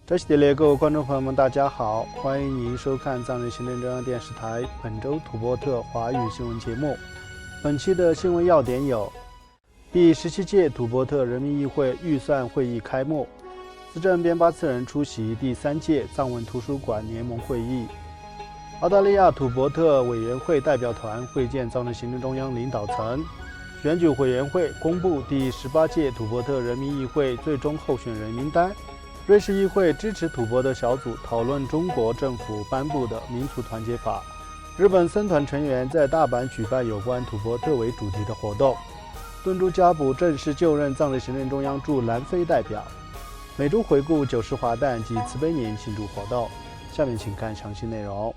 这系列各位观众朋友们，大家好，欢迎您收看藏人行政中央电视台本周土伯特华语新闻节目。本期的新闻要点有：第17届土伯特人民议会预算会议开幕，资政边巴次仁出席第3届藏文图书馆联盟会议，澳大利亚土伯特委员会代表团会见藏人行政中央领导层，选举委员会公布第18届土伯特人民议会最终候选人名单。瑞士议会支持土伯特小组讨论中国政府颁布的民族团结法。日本僧团成员在大阪举办有关土伯特为主题的活动。敦珠加卜正式就任藏人行政中央驻南非代表。每周回顾90华诞及慈悲年庆祝活动。下面请看详细内容。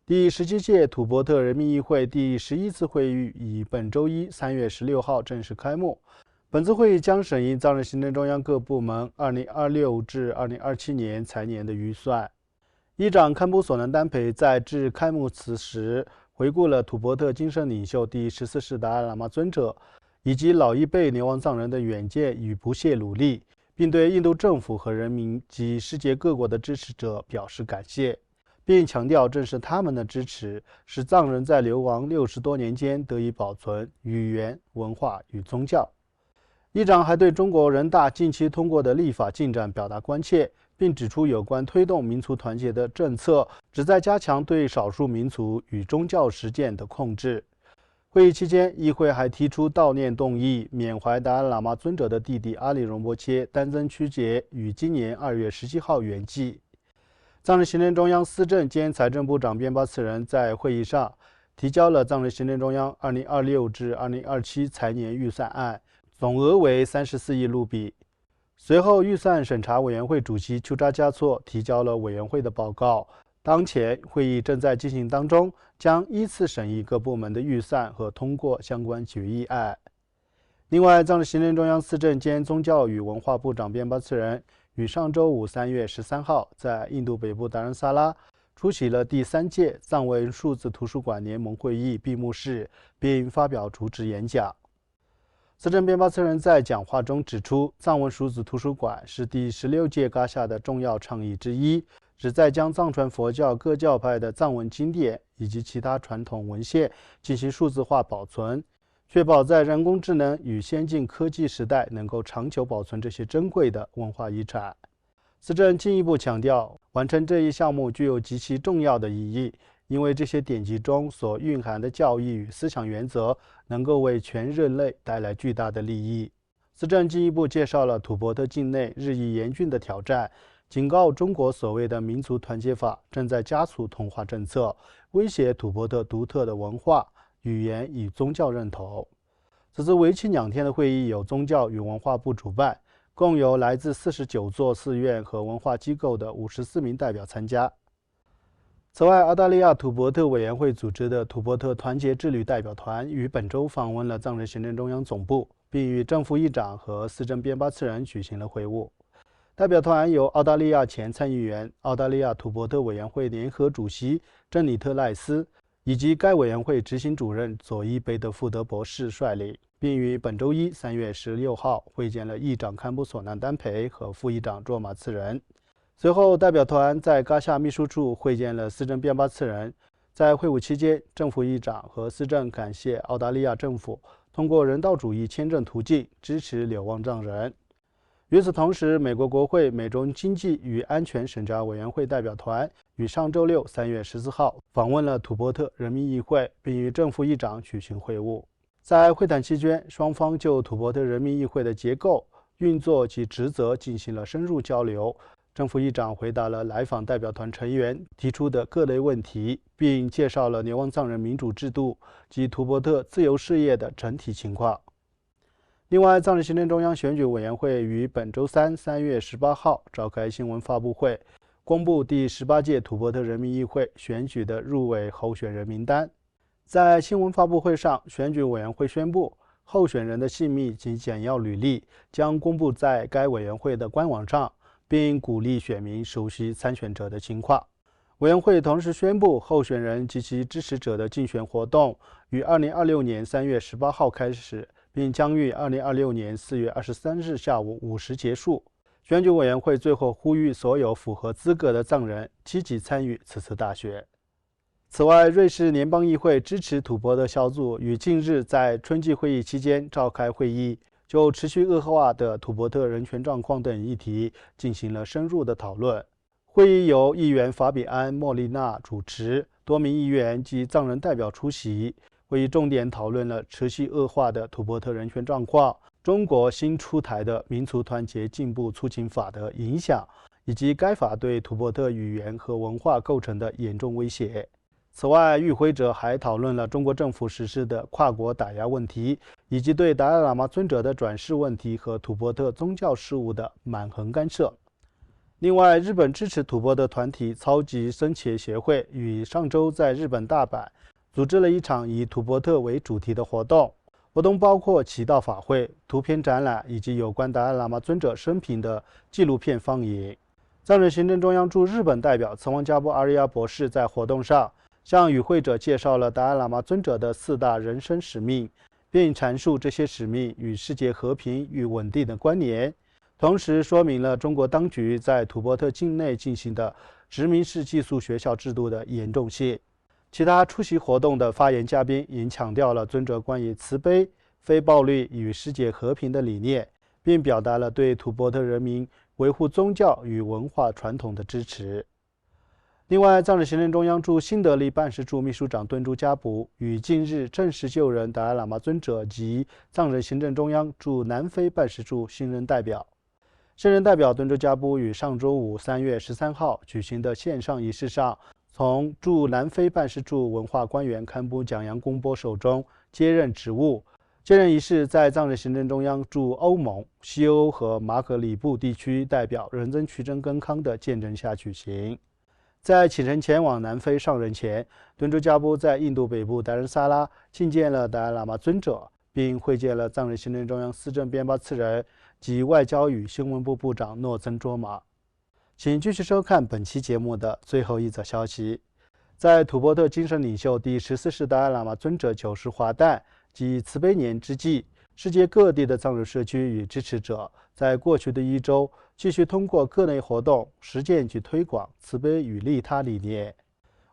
第17届土伯特人民议会第11次会议于本周一3月16号正式开幕。本次会议将审议藏人行政中央各部门2026至2027年财年的预算。议长堪布索南丹培在致开幕词时回顾了土伯特精神领袖第14世达赖喇嘛尊者以及老一辈流亡藏人的远见与不懈努力，并对印度政府和人民及世界各国的支持者表示感谢，并强调正是他们的支持，使藏人在流亡60多年间得以保存语言、文化与宗教。议长还对中国人大近期通过的立法进展表达关切，并指出有关推动民族团结的政策旨在加强对少数民族与宗教实践的控制。会议期间，议会还提出悼念动议，缅怀达赖喇嘛尊者的弟弟阿里荣波切丹增曲节于今年2月17号圆寂。藏人行政中央司政兼财政部长边巴次仁在会议上提交了藏人行政中央2026至2027财年预算案，总额为34亿卢比。随后，预算审查委员会主席丘扎嘉措提交了委员会的报告。当前会议正在进行当中，将依次审议各部门的预算和通过相关决议案。另外，藏人行政中央司政兼宗教与文化部长边巴次仁于上周五3月13号在印度北部达仁萨拉出席了第3届藏文数字图书馆联盟会议闭幕式，并发表主旨演讲。司政边巴次仁在讲话中指出，藏文数字图书馆是第16届噶夏的重要倡议之一，旨在将藏传佛教各教派的藏文经典以及其他传统文献进行数字化保存，确保在人工智能与先进科技时代能够长久保存这些珍贵的文化遗产。司政进一步强调，完成这一项目具有极其重要的意义，因为这些典籍中所蕴含的教义与思想原则能够为全人类带来巨大的利益。司政进一步介绍了土伯特境内日益严峻的挑战，警告中国所谓的民族团结法正在加速同化政策，威胁土伯特独特的文化、语言与宗教认同。此次为期2天的会议由宗教与文化部主办，共有来自49座寺院和文化机构的54名代表参加。此外，澳大利亚土伯特委员会组织的土伯特团结之旅代表团于本周访问了藏人行政中央总部，并与政府议长和司政边巴次仁举行了会晤。代表团由澳大利亚前参议员、澳大利亚土伯特委员会联合主席珍妮特·赖斯以及该委员会执行主任佐伊·贝德福德博士率领，并于本周一3月16号会见了议长堪布索南丹培和副议长卓玛次仁。随后，代表团在噶夏秘书处会见了司政边巴次仁。在会晤期间，政府议长和司政感谢澳大利亚政府通过人道主义签证途径支持流亡藏人。与此同时，美国国会美中经济与安全审查委员会代表团于上周六3月14号访问了土伯特人民议会，并与政府议长举行会晤。在会谈期间，双方就土伯特人民议会的结构、运作及职责进行了深入交流。政府议长回答了来访代表团成员提出的各类问题，并介绍了流亡藏人民主制度及土伯特自由事业的整体情况。另外，藏人行政中央选举委员会于本周三3月18号召开新闻发布会，公布第18届土伯特人民议会选举的入围候选人名单。在新闻发布会上，选举委员会宣布，候选人的姓名及简要履历将公布在该委员会的官网上，并鼓励选民熟悉参选者的情况。委员会同时宣布，候选人及其支持者的竞选活动于2026年3月18号开始，并将于2026年4月23日下午5时结束。选举委员会最后呼吁所有符合资格的藏人积极参与此次大选。此外，瑞士联邦议会支持土伯特小组于近日在春季会议期间召开会议，就持续恶化的土伯特人权状况等议题进行了深入的讨论。会议由议员法比安·莫利纳主持，多名议员及藏人代表出席。会议重点讨论了持续恶化的土伯特人权状况、中国新出台的民族团结进步促进法的影响，以及该法对土伯特语言和文化构成的严重威胁。此外，与会者还讨论了中国政府实施的跨国打压问题，以及对达赖喇嘛尊者的转世问题和土伯特宗教事务的蛮横干涉。另外，日本支持土伯特团体超级僧茄协会于上周在日本大阪组织了一场以土伯特为主题的活动，活动包括祈祷法会、图片展览以及有关达赖喇嘛尊者生平的纪录片放映。藏人行政中央驻日本代表茨旺加布阿里亚博士在活动上向与会者介绍了达赖喇嘛尊者的4大人生使命，并阐述这些使命与世界和平与稳定的关联，同时说明了中国当局在土伯特境内进行的殖民式寄宿学校制度的严重性。其他出席活动的发言嘉宾也强调了尊者关于慈悲、非暴力与世界和平的理念，并表达了对土伯特人民维护宗教与文化传统的支持。另外，藏人行政中央驻新德里办事处秘书长敦珠加卜于近日正式就任达赖喇嘛尊者及藏人行政中央驻南非办事处新任代表。现任代表敦珠加卜于上周五3月13号举行的线上仪式上，从驻南非办事处文化官员堪布蒋扬公波手中接任职务。接任仪式在藏人行政中央驻欧盟、西欧和马可里布地区代表仁增曲真根康的见证下举行。在启程前往南非上任前，敦珠加卜在印度北部达仁萨拉觐见了达赖喇嘛尊者，并会见了藏人行政中央司政编发次人及外交与新闻部部长诺增卓玛。请继续收看本期节目的最后一则消息。在土伯特精神领袖第14世达赖喇嘛尊者9世华诞及慈悲年之际，世界各地的藏人社区与支持者在过去的1周继续通过各类活动实践及推广慈悲与利他理念。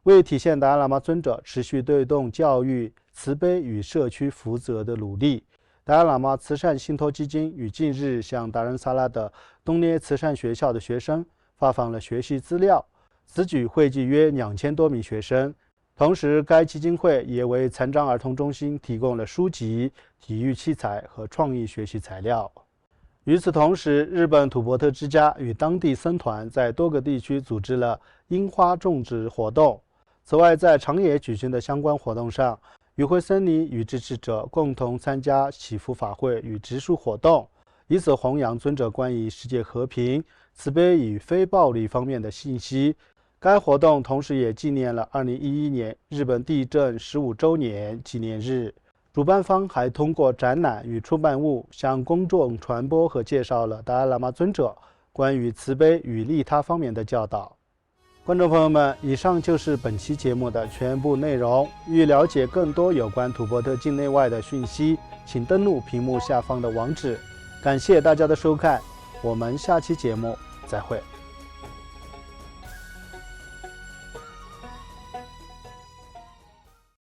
为体现达赖喇嘛尊者持续推动教育、慈悲与社区福泽的努力，达赖喇嘛慈善信托基金于近日向达仁萨拉的东涅慈善学校的学生发放了学习资料，此举惠及约2000多名学生。同时，该基金会也为残障儿童中心提供了书籍、体育器材和创意学习材料。与此同时，日本土伯特之家与当地僧团在多个地区组织了樱花种植活动。此外，在长野举行的相关活动上，与会僧尼与支持者共同参加祈福法会与植树活动，以此弘扬尊者关于世界和平、慈悲与非暴力方面的信息。该活动同时也纪念了2011年日本地震15周年纪念日。主办方还通过展览与出版物向公众传播和介绍了达赖喇嘛尊者关于慈悲与利他方面的教导。观众朋友们，以上就是本期节目的全部内容。欲了解更多有关土伯特境内外的讯息，请登录屏幕下方的网址。感谢大家的收看，我们下期节目再会。